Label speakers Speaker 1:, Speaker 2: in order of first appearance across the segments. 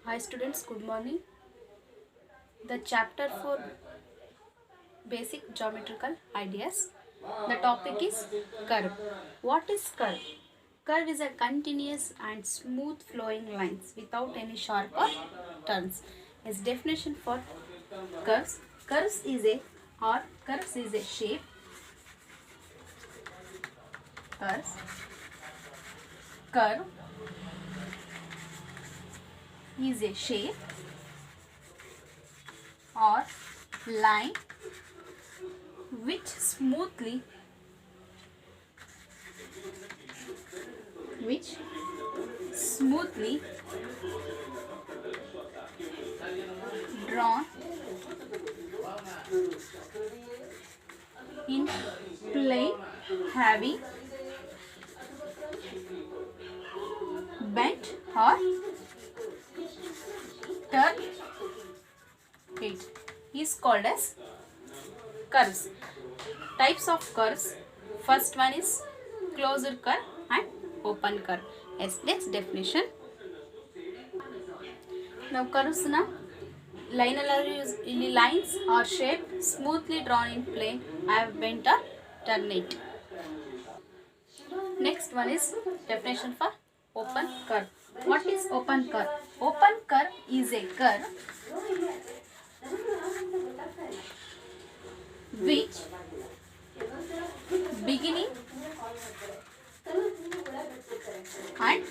Speaker 1: Hi students, good morning. The chapter for basic geometrical ideas. The topic is curve. What is curve? Curve is a continuous and smooth flowing lines without any sharp or turns. Its definition for curves. Curves is a shape. Curves. Curve is a shape or line which smoothly drawn in plane having bent or turn it is called as curves. Types of curves. First one is closed curve and open curve. Yes, next definition. Now curves na lines or shape smoothly drawn in plane have bent or turned. Next one is definition for open curve. What is open curve? Open curve is a curve which beginning and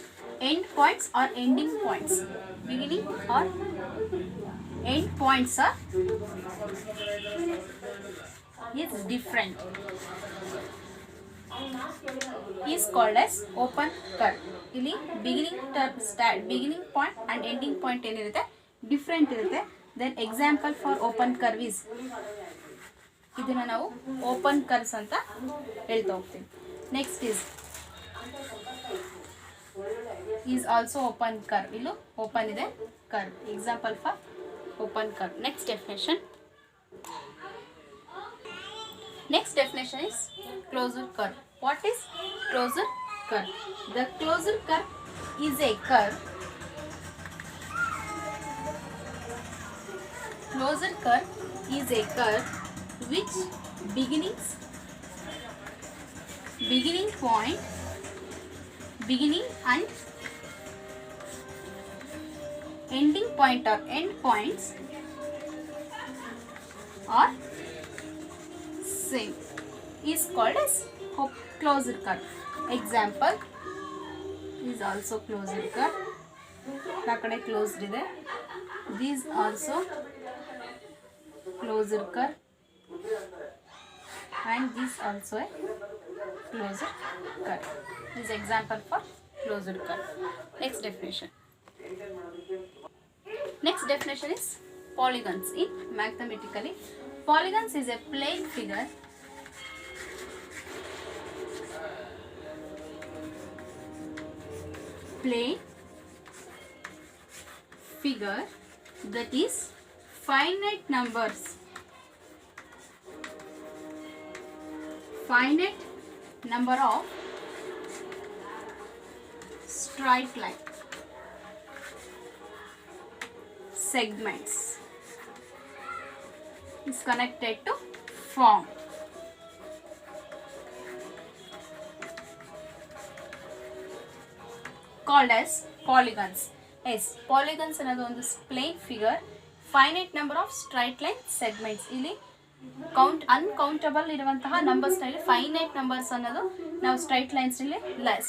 Speaker 1: end points or ending points. Beginning or end points are is different. Is called as open curve. ಇಲ್ಲಿ beginning point and ending point ಏನಿರುತ್ತೆ different ಇರುತ್ತೆ. Then example for open curve is ಇದನ್ನ ನಾವು open curves ಅಂತ ಹೇಳ್ತಾ ಹೋಗ್ತೀವಿ. Next is also open curve. ಇಲ್ಲೂ open ಇದೆ curve. Example for open curve. Next definition is closed curve. What is closed curve? The closed curve is a curve. Closed curve is a curve which beginning point, beginning and ending point or end points are same is called as closed curve. Example is also closed curve. Nakade closed ide. This also closed curve and this also a closed curve. This example for closed curve. Next definition is polygons. In mathematically, polygons is a plane figure that is finite number of straight line segments is connected to form called as polygons. Yes, polygons ಅನ್ನೋದು ಒಂದು plane figure finite number of straight line segments. ಇಲ್ಲಿ uncountable ಇರುವಂತಹ numbers ನಲ್ಲಿ finite numbers ಅನ್ನೋದು ನಾವು straight lines ನಲ್ಲಿ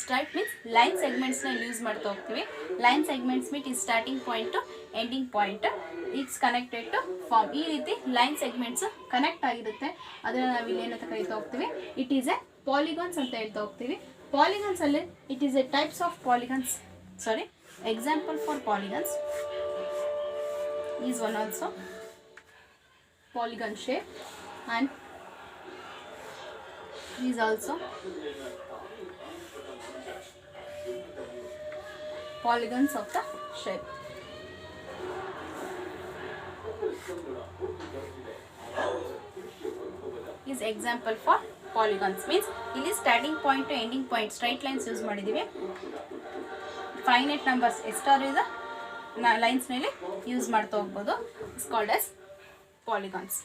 Speaker 1: straight means line segments ನ use ಮಾಡ್ತಾ ಹೋಗ್ತೀವಿ. ಲೈನ್ ಸೆಗ್ಮೆಂಟ್ಸ್ ಮೀಟ್ ಈ starting point to ending point it's connected to form. ಈ ರೀತಿ ಲೈನ್ ಸೆಗ್ಮೆಂಟ್ಸ್ ಕನೆಕ್ಟ್ ಆಗಿರುತ್ತೆ. ಅದನ್ನ ನಾವು ಇಲ್ಲಿ ಏನಂತ ಕರಿತಾ ಹೋಗ್ತೀವಿ, ಇಟ್ ಈಸ್ ಎ ಪಾಲಿಗಾನ್ಸ್ ಅಂತ ಹೇಳ್ತಾ ಹೋಗ್ತೀವಿ. Polygons ಅಲ್ಲಿ it is a types of polygons. Example for polygons is one also polygon shape and is also polygons of the shape. Is example for polygons means ಇಲ್ಲಿ starting point to ending point straight lines use ಮಾಡಿದ್ದೀವಿ. Finite numbers ಎಷ್ಟಾದ್ರು ಇದೆ ಲೈನ್ಸ್ನಲ್ಲಿ use ಮಾಡ್ತಾ ಹೋಗ್ಬೋದು. It's called as polygons.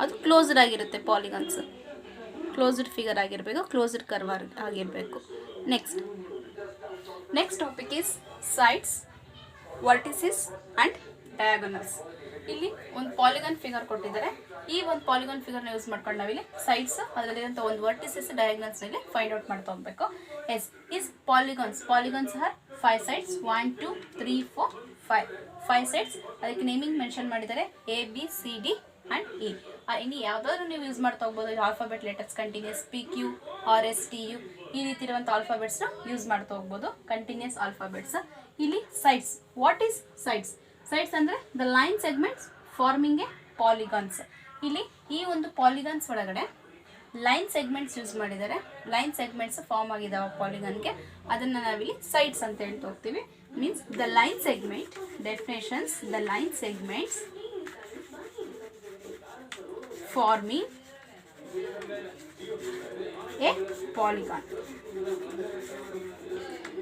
Speaker 1: ಅದು closed ಆಗಿರುತ್ತೆ. Polygons closed figure ಆಗಿರಬೇಕು, closed curve ಆಗಿರಬೇಕು. Next topic is sides, vertices and diagonals. ಇಲ್ಲಿ ಒಂದು ಪಾಲಿಗಾನ್ ಫಿಗರ್ ಕೊಟ್ಟಿದ್ದಾರೆ. ಈ ಒಂದು ಪಾಲಿಗಾನ್ ಫಿಗರ್ನ ಯೂಸ್ ಮಾಡ್ಕೊಂಡು ನಾವಿಲ್ಲಿ ಸೈಡ್ಸ್, ಅದರಲ್ಲಿರುವಂಥ ಒಂದು ವರ್ಟಿಸಸ್, ಡಯಾಗೋನಲ್ಸ್ನಲ್ಲಿ ಫೈಂಡ್ ಔಟ್ ಮಾಡ್ತಾ ಹೋಗಬೇಕು. Is polygons are 5 sides, 1 2 3 4 5 sides. ಅದಕ್ಕೆ ನೇಮಿಂಗ್ ಮೆನ್ಷನ್ ಮಾಡಿದ್ದಾರೆ ABCD ಆ್ಯಂಡ್ E. ಇನ್ನು ಯಾವುದಾದ್ರೂ ನೀವು ಯೂಸ್ ಮಾಡ್ತಾ ಹೋಗ್ಬೋದು. Alphabet letters continues PQ RSTU ಈ ರೀತಿ ಇರುವಂಥ ಆಲ್ಫಾಬೆಟ್ಸ್ನ ಯೂಸ್ ಮಾಡ್ತಾ ಹೋಗ್ಬೋದು, ಕಂಟಿನ್ಯೂಸ್ ಆಲ್ಫಾಬೆಟ್ಸ್. ಇಲ್ಲಿ sides, what is sides? Sides ಅಂದರೆ the line segments forming a polygons. ಇಲ್ಲಿ ಈ ಒಂದು ಪಾಲಿಗಾನ್ಸ್ ಒಳಗಡೆ ಲೈನ್ ಸೆಗ್ಮೆಂಟ್ಸ್ ಯೂಸ್ ಮಾಡಿದ್ದಾರೆ. ಲೈನ್ ಸೆಗ್ಮೆಂಟ್ಸ್ ಫಾರ್ಮ್ ಆಗಿದ್ದಾವೆ ಪಾಲಿಗಾನ್ಗೆ, ಅದನ್ನು ನಾವಿಲ್ಲಿ ಸೈಡ್ಸ್ ಅಂತ ಹೇಳ್ತಾ ಹೋಗ್ತೀವಿ. Means the line segment definitions, the line segments forming a polygon.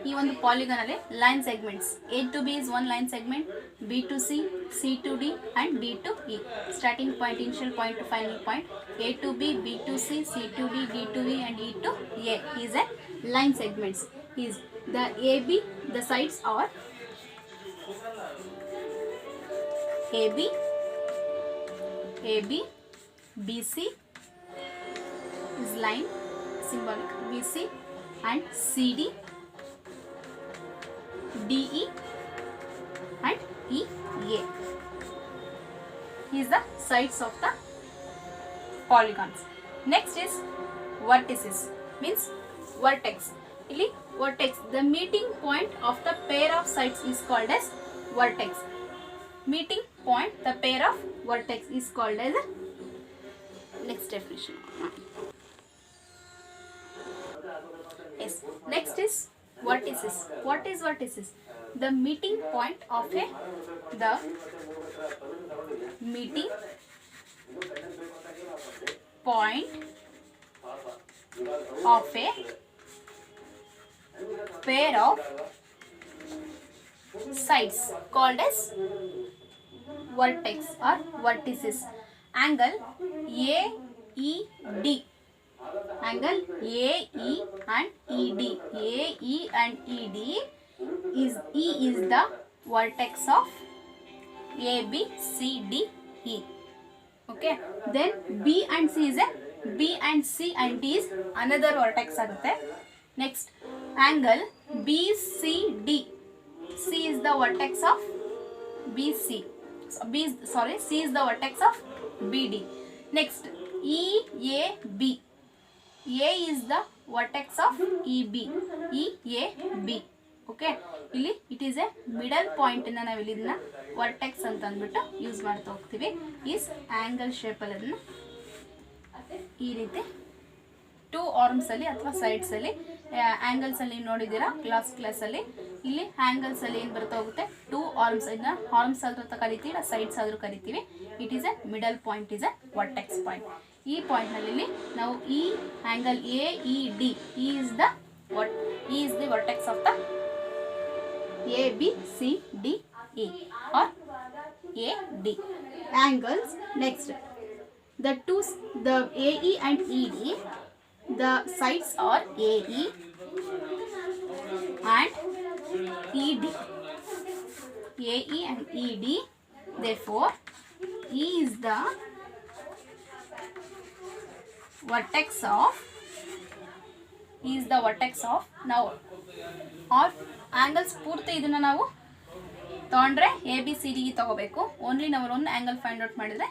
Speaker 1: ಈ ಒಂದು ಪಾಲಿಗಾನ್ ಅಲ್ಲಿ line segments A to B is one line segment, B to C, C to D and D to E. Starting point, initial point to final point. A to B, B to C, C to D, D to E and E to A is a line segments. Is the AB, the sides are AB, BC is line symbolic, BC and CD, DE and EA is the sides of the polygons. Next is vertices, means vertex. ಇಲ್ಲಿ vertex, the meeting point of the pair of sides is called as vertex. Meeting point, the pair of vertex is called as a next definition. Yes, next is vertices. What is vertices? The meeting point of a meeting point of a pair of sides called as vertex or vertices. Angle AED, angle AE and ED, AE and ED is E is the vertex of ABCDE. Okay, then B and C is a B and C and D is another vertex agutte. Next, angle BCD, C is the vertex of BC. C is the vertex of BD. Next, EAB, A is the vertex of EB, EAB. Okay, ಇಲ್ಲಿ it is a middle point ಅನ್ನು ನಾವು ಇಲ್ಲಿ ಇದನ್ನ vertex ಅಂತ ಅಂದ್ಬಿಟ್ಟು use ಮಾಡ್ತಾ ಹೋಗ್ತೀವಿ. Is angle shape ಅಲ್ಲಿ ಅದನ್ನ ಈ ರೀತಿ 2 ಆರ್ಮ್ಸ್ ಅಲ್ಲಿ ಅಥವಾ ಸೈಡ್ಸ್ ಅಲ್ಲಿ ಆಂಗಲ್ಸ್ ಅಲ್ಲಿ ನೋಡಿದ್ದೀರಾ ಕ್ಲಾಸ್ ಅಲ್ಲಿ. ಇಲ್ಲಿ ಆಂಗಲ್ಸ್ ಅಲ್ಲಿ ಏನು ಬರ್ತಾ ಹೋಗುತ್ತೆ, 2 ಆರ್ಮ್ಸ್, ಇದನ್ನ ಆರ್ಮ್ಸ್ ಆದ್ರೂ ಕರಿತೀವಿ, ಸೈಡ್ಸ್ ಆದ್ರೂ ಕರಿತೀವಿ. It is A middle point, is A vertex point. ಈ ಪಾಯಿಂಟ್ ನಲ್ಲಿ ನಾವು ಈ angle AED, E is the vertex of the ABCDE or AD angles. Next, the AE and ED, the sides are AE and ED, AE and ED. Therefore, E is the vertex of now or angles ಪೂರ್ತಿ ಇದನ್ನ ನಾವು ತಗೊಂಡ್ರೆ ABCD ತಗೋಬೇಕು. Only ನಾವು ಒಂದು angle find out ಮಾಡಿದ್ರೆ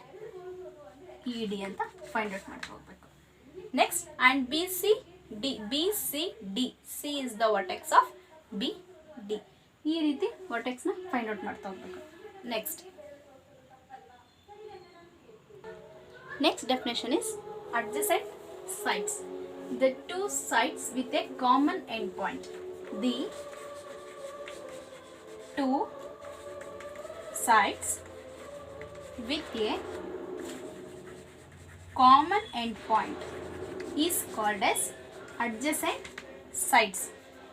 Speaker 1: ED ಅಂತ find out ಮಾಡ್ತಾ ಹೋಗ್ಬೇಕು. Next, and BCD, C is the vertex of BD. ಈ ರೀತಿ ವರ್ಟೆಕ್ಸ್ ನ ಫೈಂಡ್ ಔಟ್ ಮಾಡ್ತಾ ಹೋಗ್ಬೇಕು. Next definition is adjacent sides, the two sides with a common endpoint. The two sides with a common endpoint is called as adjacent sides.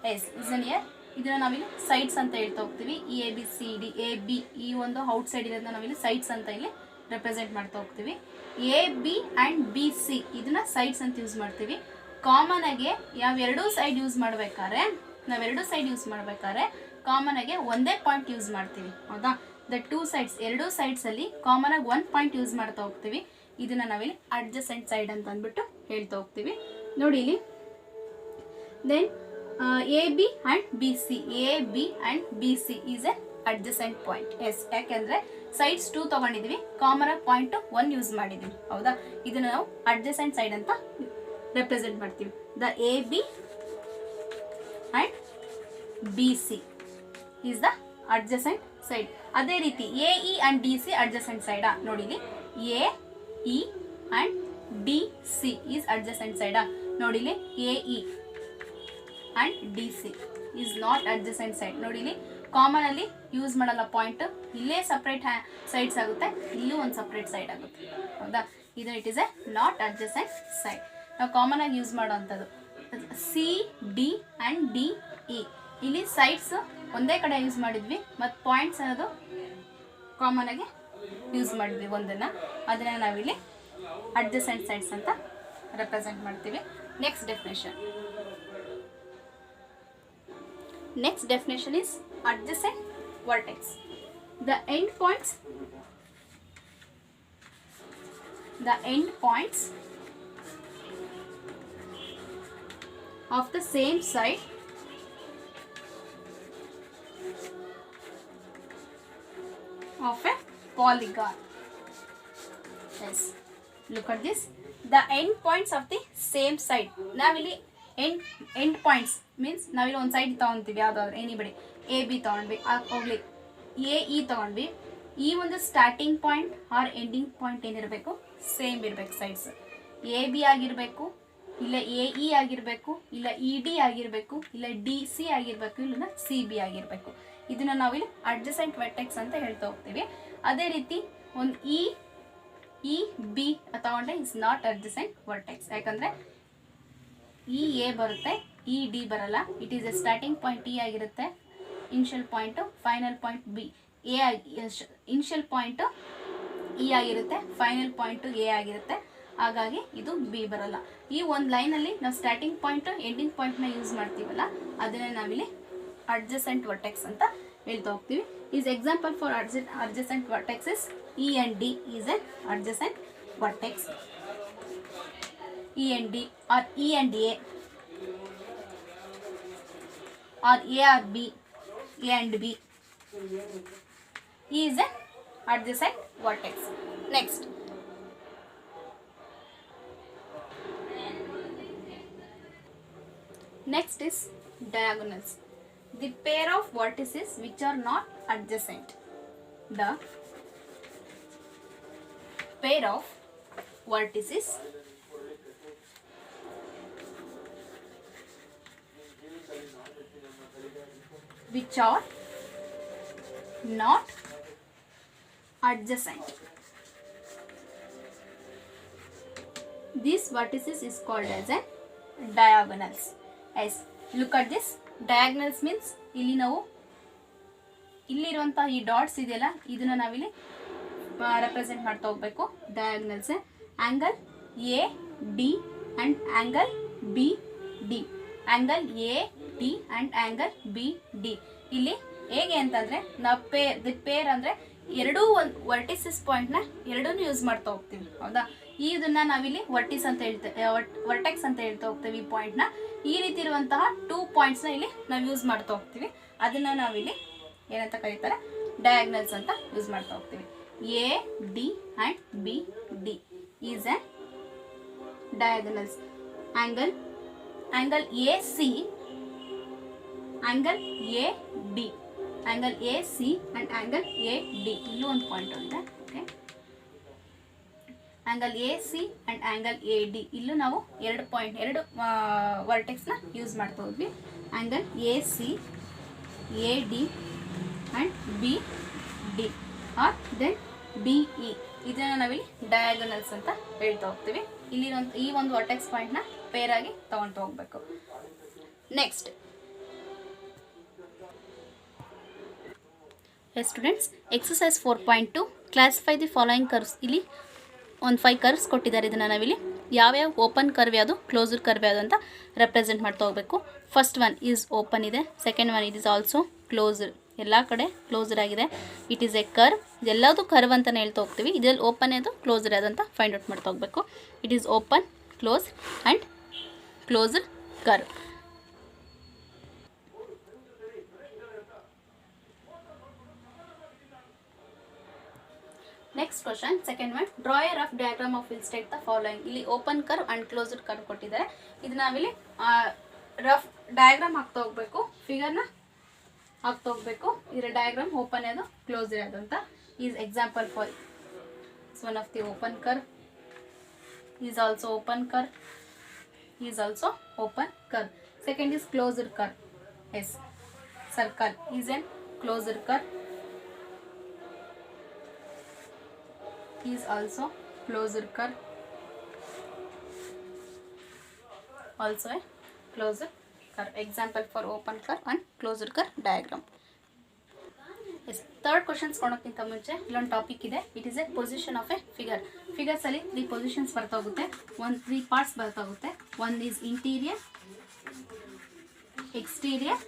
Speaker 1: Yes, listen here. ಇದನ್ನ ನಾವಿಲ್ಲಿ sides ಅಂತ ಹೇಳ್ತಾ ಹೋಗ್ತೀವಿ. A B C D A B ಈ ಒಂದು out side ಇರೋದನ್ನ ನಾವಿಲ್ಲಿ sides ಅಂತ ಇಲ್ಲಿ ರೆಪ್ರೆಸೆಂಟ್ ಮಾಡ್ತಾ ಹೋಗ್ತೀವಿ. A B and B C ಇದನ್ನ ಸೈಡ್ಸ್ ಅಂತ ಯೂಸ್ ಮಾಡ್ತೀವಿ. ಕಾಮನ್ ಆಗಿ ಎರಡೂ ಸೈಡ್ ಯೂಸ್ ಮಾಡಬೇಕಾದ್ರೆ ಕಾಮನ್ ಆಗಿ ಒಂದೇ ಪಾಯಿಂಟ್ ಯೂಸ್ ಮಾಡ್ತೀವಿ, ಹೌದಾ. ದ ಟೂ ಸೈಡ್ಸ್ ಎರಡೂ ಸೈಡ್ಸಲ್ಲಿ ಕಾಮನ್ ಆಗಿ ಒಂದು ಪಾಯಿಂಟ್ ಯೂಸ್ ಮಾಡ್ತಾ ಹೋಗ್ತೀವಿ. ಇದನ್ನ ನಾವಿಲ್ಲಿ ಅಡ್ಜಸೆಂಟ್ ಸೈಡ್ ಅಂತ ಅಂದ್ಬಿಟ್ಟು ಹೇಳ್ತಾ ಹೋಗ್ತೀವಿ. ನೋಡಿ ಇಲ್ಲಿ then A B and B C is a adjacent point. Yes, ಯಾಕೆಂದರೆ ಸೈಡ್ಸ್ 2 ತೊಗೊಂಡಿದ್ವಿ, ಕಾಮನ್ ಆಗಿ ಪಾಯಿಂಟ್ 1 ಯೂಸ್ ಮಾಡಿದ್ವಿ, ಹೌದಾ. ಇದನ್ನ ನಾವು ಅಡ್ಜಸೆಂಟ್ ಸೈಡ್ ಅಂತ ರೆಪ್ರೆಸೆಂಟ್ ಮಾಡ್ತೀವಿ. The A B and B C is the adjacent side. ಅದೇ ರೀತಿ A E and D C adjacent ಸೈಡಾ? ನೋಡಿಲಿ, A E and D C is adjacent ಸೈಡಾ? ನೋಡಿಲಿ, A E and D C is not adjacent side. ನೋಡಿಲಿ, common ಅಲ್ಲಿ use ಮಾಡಲ್ಲ point, ಇಲ್ಲೇ ಸಪ್ರೇಟ್ ಸೈಡ್ಸ್ ಆಗುತ್ತೆ, ಇಲ್ಲೂ ಒಂದು ಸಪ್ರೇಟ್ ಸೈಡ್ ಆಗುತ್ತೆ, ಹೌದಾ. ಇದು it is a not adjacent side. ನಾವು ಕಾಮನ್ ಆಗಿ ಯೂಸ್ ಮಾಡೋವಂಥದ್ದು C D and D E. ಇಲ್ಲಿ ಸೈಡ್ಸ್ ಒಂದೇ ಕಡೆ ಯೂಸ್ ಮಾಡಿದ್ವಿ ಮತ್ತು ಪಾಯಿಂಟ್ಸ್ ಅನ್ನೋದು ಕಾಮನ್ ಆಗಿ ಯೂಸ್ ಮಾಡಿದ್ವಿ ಒಂದನ್ನು, ಅದನ್ನ ನಾವಿಲ್ಲಿ ಅಡ್ಜಸೆಂಟ್ ಸೈಡ್ಸ್ ಅಂತ ರೆಪ್ರೆಸೆಂಟ್ ಮಾಡ್ತೀವಿ. Next definition is adjacent vertex. The end points of the same side of a polygon. Yes, look at this. The end points of the same side. ನಾವಿಲ್ಲಿ end points means ನಾವಿಲ್ಲಿ ಒಂದು side ತೊಗೊತೀವಿ, ಯಾವುದಾದ್ರು anybody A B ತೊಗೊಂಡ್ವಿ, ಹೋಗ್ಲಿ A E ತೊಗೊಂಡ್ವಿ. ಈ ಒಂದು starting point or ending point ಏನಿರಬೇಕು, ಸೇಮ್ ಇರಬೇಕು. ಸೈಡ್ಸ್ ಎ ಬಿ ಆಗಿರಬೇಕು, ಇಲ್ಲ ಎ ಇ ಆಗಿರಬೇಕು, ಇಲ್ಲ ಇ ಡಿ ಆಗಿರಬೇಕು, ಇಲ್ಲ ಡಿ ಸಿ ಆಗಿರಬೇಕು, ಇಲ್ಲ ಸಿ ಬಿ ಆಗಿರಬೇಕು. ಇದನ್ನು ನಾವಿಲ್ಲಿ ಅಡ್ಜಸೆಂಟ್ ವರ್ಟೆಕ್ಸ್ ಅಂತ ಹೇಳ್ತಾ ಹೋಗ್ತೀವಿ. ಅದೇ ರೀತಿ ಒಂದು ಇ ಬಿ ತಗೊಂಡ್ರೆ ಇಸ್ ನಾಟ್ ಅಡ್ಜಸೆಂಟ್ ವರ್ಟೆಕ್ಸ್, ಯಾಕಂದರೆ ಇ ಎ ಬರುತ್ತೆ, ಇ ಡಿ ಬರಲ್ಲ. It is a starting point E ಆಗಿರುತ್ತೆ, initial point final point B A initial point E ಆಗಿರುತ್ತೆ, ಫೈನಲ್ ಪಾಯಿಂಟು ಎ ಆಗಿರುತ್ತೆ. ಹಾಗಾಗಿ ಇದು ಬಿ ಬರಲ್ಲ. ಈ ಒಂದು ಲೈನಲ್ಲಿ ನಾವು ಸ್ಟಾರ್ಟಿಂಗ್ ಪಾಯಿಂಟು ಎಂಡಿಂಗ್ ಪಾಯಿಂಟ್ನ ಯೂಸ್ ಮಾಡ್ತೀವಲ್ಲ, ಅದನ್ನೇ ನಾವಿಲ್ಲಿ ಅಡ್ಜಸೆಂಟ್ ವರ್ಟೆಕ್ಸ್ ಅಂತ ಹೇಳ್ತಾ ಹೋಗ್ತೀವಿ. Is example for adjacent vertex is E and D is a adjacent vertex. E and D or E and A or A or B, A and B is an adjacent vertex. Next is diagonals. The pair of vertices which are not adjacent. The pair of vertices which are not adjacent. These vertices is called as a diagonals. Yes, look at this. Diagonals means ಇಲ್ಲಿ ನಾವು ಇಲ್ಲಿರುವಂತಹ ಈ dots ಇದೆಯಲ್ಲ, ಇದನ್ನ ನಾವಿಲ್ಲಿ represent ಮಾಡ್ತಾ ಹೋಗ್ಬೇಕು. Diagonals angle A D and angle B D, angle A D and angle B D. ಇಲ್ಲಿ ಹೇಗೆ ಅಂತಂದರೆ ನಾವು ಪೇರ್ ಅಂದರೆ ಎರಡೂ ಒಂದು ವರ್ಟಿಸಿಸ್ ಪಾಯಿಂಟ್ನ ಎರಡೂ ಯೂಸ್ ಮಾಡ್ತಾ ಹೋಗ್ತೀವಿ, ಹೌದಾ. ಇದನ್ನು ನಾವಿಲ್ಲಿ ವರ್ಟೆಕ್ಸ್ ಅಂತ ಹೇಳ್ತಾ ಹೋಗ್ತೀವಿ. ಈ ಪಾಯಿಂಟ್ನ ಈ ರೀತಿ ಇರುವಂತಹ 2 ಪಾಯಿಂಟ್ಸ್ನ ಇಲ್ಲಿ ನಾವು ಯೂಸ್ ಮಾಡ್ತಾ ಹೋಗ್ತೀವಿ. ಅದನ್ನು ನಾವಿಲ್ಲಿ ಏನಂತ ಕರೀತಾರೆ, ಡಯಾಗ್ನಲ್ಸ್ ಅಂತ ಯೂಸ್ ಮಾಡ್ತಾ ಹೋಗ್ತೀವಿ. A D and B D is A diagonals. Angle A C, angle A D, angle A C and angle A D. ಇಲ್ಲೂ ಒಂದು ಪಾಯಿಂಟ್ ಇದೆ, okay. Angle A C and angle A D, ಇಲ್ಲೂ ನಾವು ಎರಡು ವರ್ಟೆಕ್ಸ್ನ use ಮಾಡ್ತಾ ಹೋದ್ವಿ. Angle A C, A D and B D are then B E. ಇದನ್ನು ನಾವಿಲ್ಲಿ ಡಯಾಗನಲ್ಸ್ ಅಂತ ಹೇಳ್ತಾ ಹೋಗ್ತೀವಿ. ಇಲ್ಲಿರುವಂಥ ಈ ಒಂದು ವರ್ಟೆಕ್ಸ್ ಪಾಯಿಂಟ್ನ ಪೇರಾಗಿ ತೊಗೊಳ್ತಾ ಹೋಗಬೇಕು. Next students exercise 4.2 classify the following curves. ಇಲ್ಲಿ ಒಂದು 5 ಕರ್ವ್ಸ್ ಕೊಟ್ಟಿದ್ದಾರೆ. ಇದನ್ನು ನಾವಿಲ್ಲಿ ಯಾವ್ಯಾವ ಓಪನ್ ಕರ್ವ್ ಯಾವುದು, ಕ್ಲೋಸ್ಡ್ ಕರ್ವ್ ಯಾವುದು ಅಂತ ರೆಪ್ರೆಸೆಂಟ್ ಮಾಡ್ತಾ ಹೋಗಬೇಕು. ಫಸ್ಟ್ ಒನ್ ಈಸ್ ಓಪನ್ ಇದೆ, second one it is also closed. ಎಲ್ಲ ಕಡೆ ಕ್ಲೋಸ್ಡ್ ಆಗಿದೆ. It is A curve. ಎಲ್ಲದು ಕರ್ವ್ ಅಂತಲೇ ಹೇಳ್ತಾ ಹೋಗ್ತೀವಿ. ಇದರಲ್ಲಿ ಓಪನ್ ಯಾವುದು, ಕ್ಲೋಸ್ಡ್ ಯಾವುದು ಅಂತ ಫೈಂಡ್ ಔಟ್ ಮಾಡ್ತಾ ಹೋಗಬೇಕು. It is open, close and closed curve. Next question, second one, draw a rough diagram of illustrate the following. ಇಲ್ಲಿ open curve and closed curve ಕೊಟ್ಟಿದ್ದಾರೆ. ಇದು ನಾವಿಲ್ಲಿ ರಫ್ ಡಯಾಗ್ರಾಮ್ ಹಾಕ್ತಾ ಹೋಗಬೇಕು, ಫಿಗರ್ನ ಹಾಕ್ತಾ ಹೋಗಬೇಕು. ಇದರ ಡಯಾಗ್ರಾಮ್ ಓಪನ್ ಯಾವುದು, ಕ್ಲೋಸ್ ಯಾವುದು ಅಂತ. Is example for one of the open curve, is also open curve, is also open curve. Second is closed curve. Yes, circle is an closed curve, is also closed curve, also a closed curve. Example for open curve and closed curve diagram. Yes, third questions ಕೊಡೋಕ್ಕಿಂತ ಮುಂಚೆ ಇಲ್ಲೊಂದು topic ಇದೆ. It is A position of A figure. Figures ಅಲ್ಲಿ 3 positions ಬರ್ತಾ ಹೋಗುತ್ತೆ, 3 parts ಬರ್ತಾ ಹೋಗುತ್ತೆ. One is interior, exterior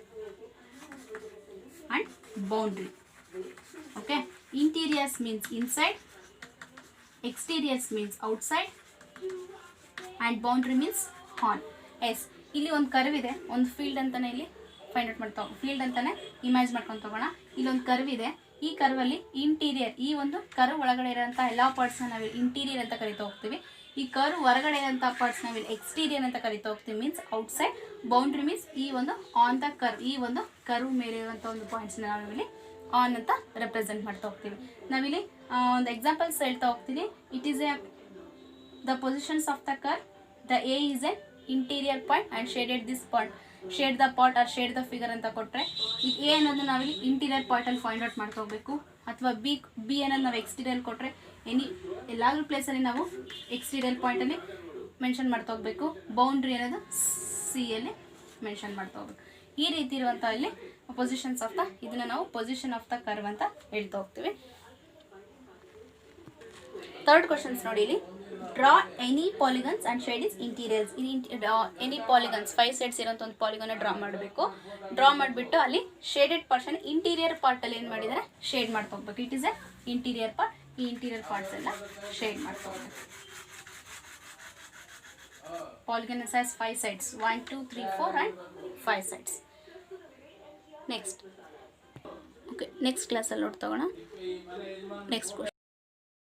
Speaker 1: and boundary. Okay, interiors means inside, exteriors means outside and boundary means on. Yes, ಇಲ್ಲಿ ಒಂದು ಕರ್ವ್ ಇದೆ, ಒಂದು ಫೀಲ್ಡ್ ಅಂತಾನೆ ಇಲ್ಲಿ ಫೈಂಡ್ ಔಟ್ ಮಾಡ್ತಾ ಫೀಲ್ಡ್ ಅಂತಾನೆ ಇಮ್ಯಾಜ್ ಮಾಡ್ಕೊಂಡು ತಗೋಣ. ಇಲ್ಲೊಂದು ಕರ್ವ್ ಇದೆ. ಈ ಕರ್ವಲ್ಲಿ ಇಂಟೀರಿಯರ್, ಈ ಒಂದು ಕರ್ವ್ ಒಳಗಡೆ ಇರೋಂಥ ಎಲ್ಲ ಪಾರ್ಟ್ಸ್ನ ನಾವು ಇಂಟೀರಿಯರ್ ಅಂತ ಕರಿತಾ ಹೋಗ್ತೀವಿ. ಈ ಕರ್ವ್ ಹೊರಗಡೆ ಇರೋಂಥ ಪಾರ್ಟ್ಸ್ ನಾವು ಎಕ್ಸ್ಟೀರಿಯರ್ ಅಂತ ಕರಿತಾ ಹೋಗ್ತೀವಿ, ಮೀನ್ಸ್ ಔಟ್ಸೈಡ್. ಬೌಂಡ್ರಿ ಮೀನ್ಸ್ ಈ ಒಂದು ಆನ್ ದ ಕರ್ವ್, ಈ ಒಂದು ಕರ್ವ್ ಮೇಲೆ ಇರುವಂಥ ಒಂದು ಪಾಯಿಂಟ್ಸ್ನ ನಾವಿಲ್ಲಿ ಆನ್ ಅಂತ ರೆಪ್ರೆಸೆಂಟ್ ಮಾಡ್ತಾ ಹೋಗ್ತೀವಿ. ನಾವಿಲ್ಲಿ ಒಂದು ಎಕ್ಸಾಂಪಲ್ಸ್ ಹೇಳ್ತಾ ಹೋಗ್ತೀನಿ. It is a the positions of the curve. The A is an interior point and shaded this point, shade the part or shade the figure ಅಂತ ಕೊಟ್ಟರೆ, ಈ ಎ ಅನ್ನೋದು ನಾವಿಲ್ಲಿ ಇಂಟೀರಿಯರ್ ಪಾರ್ಟಲ್ಲಿ ಫೈಂಡ್ ಔಟ್ ಮಾಡ್ತಾ ಹೋಗಬೇಕು. ಅಥವಾ ಬಿ ಅನ್ನೋದು ನಾವು ಎಕ್ಸ್ಟೀರಿಯರ್ ಕೊಟ್ಟರೆ ಎಲ್ಲಾದ್ರೂ ಪ್ಲೇಸಲ್ಲಿ ನಾವು ಎಕ್ಸ್ಟೀರಿಯರ್ ಪಾಯಿಂಟಲ್ಲಿ ಮೆನ್ಷನ್ ಮಾಡ್ತಾ ಹೋಗಬೇಕು. ಬೌಂಡ್ರಿ ಅನ್ನೋದು ಸಿಯಲ್ಲಿ ಮೆನ್ಷನ್ ಮಾಡ್ತಾ ಹೋಗ್ಬೇಕು. ಈ ರೀತಿ ಇರುವಂಥ ಇಲ್ಲಿ ಪೊಸಿಷನ್ಸ್ ಆಫ್ ದ, ಇದನ್ನು ನಾವು ಪೊಸಿಷನ್ ಆಫ್ ದ ಕರ್ವ್ ಅಂತ ಹೇಳ್ತಾ ಹೋಗ್ತೀವಿ. ಥರ್ಡ್ ಕ್ವಶನ್ಸ್ ನೋಡಿ ಇಲ್ಲಿ, draw any polygons and shade is interiors. Any polygons 5 sides ಇರೋಂಥ ಒಂದು ಪಾಲಿಗನ್ನ ಡ್ರಾ ಮಾಡಬೇಕು. ಡ್ರಾ ಮಾಡಿಬಿಟ್ಟು ಅಲ್ಲಿ ಶೇಡೆಡ್ ಪಾರ್ಟ್ಸನ್ನು ಇಂಟೀರಿಯರ್ ಪಾರ್ಟಲ್ಲಿ ಏನು ಮಾಡಿದರೆ ಶೇಡ್ ಮಾಡ್ತಾ ಹೋಗ್ಬೇಕು. It is A interior part. ಈ ಇಂಟೀರಿಯರ್ ಪಾರ್ಟ್ಸ್ ಎಲ್ಲ ಶೇಡ್ ಮಾಡ್ತಾ ಹೋಗ್ಬೇಕು. Polygon has 5 sides, 1 2 3 4 and 5 sides. Next, okay, next ಕ್ಲಾಸಲ್ಲಿ ನೋಡ್ತಗೋಣ. Next question.